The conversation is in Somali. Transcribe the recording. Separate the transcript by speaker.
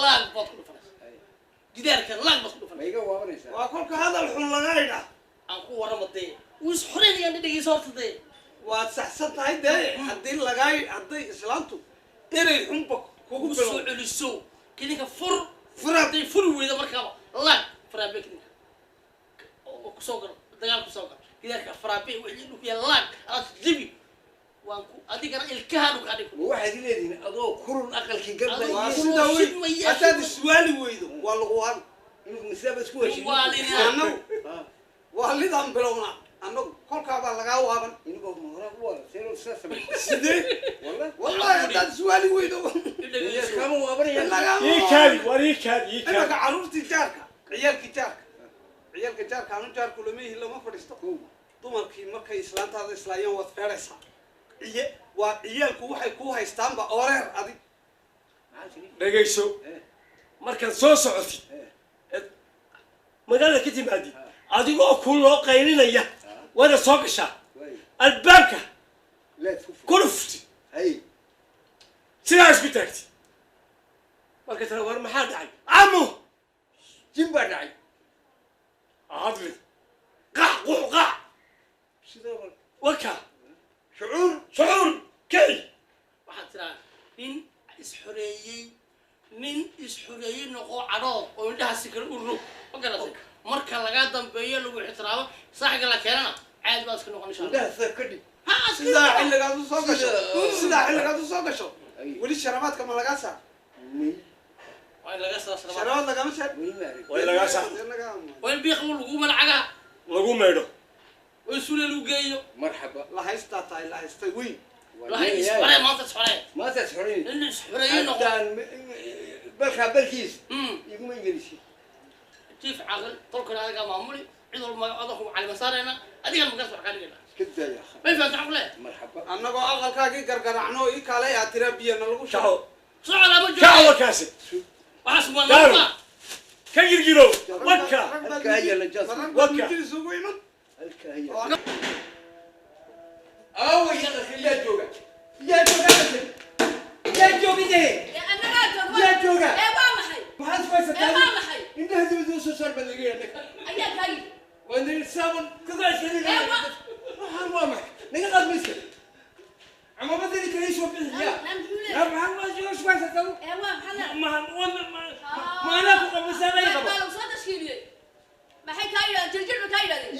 Speaker 1: لاق بطل فرس جدارك لاق بطل فرس
Speaker 2: ميجا وابريسا
Speaker 3: وأقولك هذا الحلقة
Speaker 1: أنكو ورا مدي وش حرين يعني دقي صورت دي
Speaker 3: واتسحسنت هيدا حدين لقاي حدي إسلامتو إيري حنبك
Speaker 1: وش على كذا فر
Speaker 3: فرا
Speaker 1: دي فر وإذا مركبة لاق فرا بيكني وكسوكر دقال كسوكر جدارك فرا بي ويجيبوا فيها لاق أتجيبي وأنكو أديك أنا الكهان وكذا
Speaker 2: واحد يلين أضو كل أقل كي قبل
Speaker 3: واسندوي أتاد السؤال ويدو والغوان
Speaker 2: إنك مسافة سكوش
Speaker 3: أنا والدهم بلونا أنا كل كابا لقاه وابن
Speaker 2: إنك مهرب ولا سيرو ساسم
Speaker 3: سيدي والله أتاد السؤال ويدو
Speaker 2: كم وابريا
Speaker 4: يكاد وريكاد
Speaker 3: أنا
Speaker 4: يكاد
Speaker 3: كعروتي جارك عيالك جارك أنا جارك كل ميه إلا ما فرستو dumarkii markay islaantaada islaayeen waad feeraysaa waa ciyaalku waxay ku haystaanba oreer adig
Speaker 4: dhagayso markaad soo socotid magaalada ka timaadid adigoo ku loo qaylinaya wada soo gashaa albaabka
Speaker 2: لا تفوف
Speaker 4: ku dhuftid
Speaker 2: هاي
Speaker 4: sidaa isku taagtid marka tana war maxaa dhacay camo
Speaker 2: جنبا داعي
Speaker 4: adrid qax quux qax وكا شعور كي
Speaker 1: waxaad tiraa nin isxureeyey noqo cadhoo oo indhahaasi kale u rog ma garatay marka laga dambeeyo lagu ixtiraamo saaxiga la keenana caadi baad iska noqon insha Allah
Speaker 2: ده سكدي
Speaker 3: sidaa xilligaad u soo gasho sidaa xilligaad u soo gasho weli sharabaadka ma lagaa saar
Speaker 1: waa laga soo sarba
Speaker 3: sharabaad lagama saar
Speaker 4: way laga saar
Speaker 1: waa biiq lagu malacaga
Speaker 4: lagu meedho
Speaker 1: oo suule lagu geeyo
Speaker 2: مرحبا
Speaker 3: la haystaa tahay la haystay weyn
Speaker 1: lahay isxurey maanta isxurey
Speaker 2: ما تسحرين
Speaker 1: nin isxureeyey noqo
Speaker 2: بالخا بالكيس يقوم يجلس
Speaker 1: jiif caqal tolkana adiga maamuli cid walba magacooda ku cali masaarayna adiga ma gasoo xaqaa dhigana
Speaker 2: كده يا أخي
Speaker 1: ma fahamta xaqle
Speaker 2: مرحبا
Speaker 3: annagoo aqalkaagii gargaracno ii kaalay aad tira biyana lagu
Speaker 4: كعو
Speaker 1: socda ma
Speaker 4: كعو
Speaker 1: joogo
Speaker 4: وكاسد
Speaker 1: waxaas ma
Speaker 4: دارو.
Speaker 1: ma
Speaker 4: كيرجيرو وكا
Speaker 2: الكاية لجاس
Speaker 3: وكا isugu iman
Speaker 2: الكاية أوه يا أخي يا جوجا يا جوجا يا جوجا ده يا جوجا ما حد كويس تاني إنه هذا بدو سوسر بلغيرك وإن الإنسان كذا شيء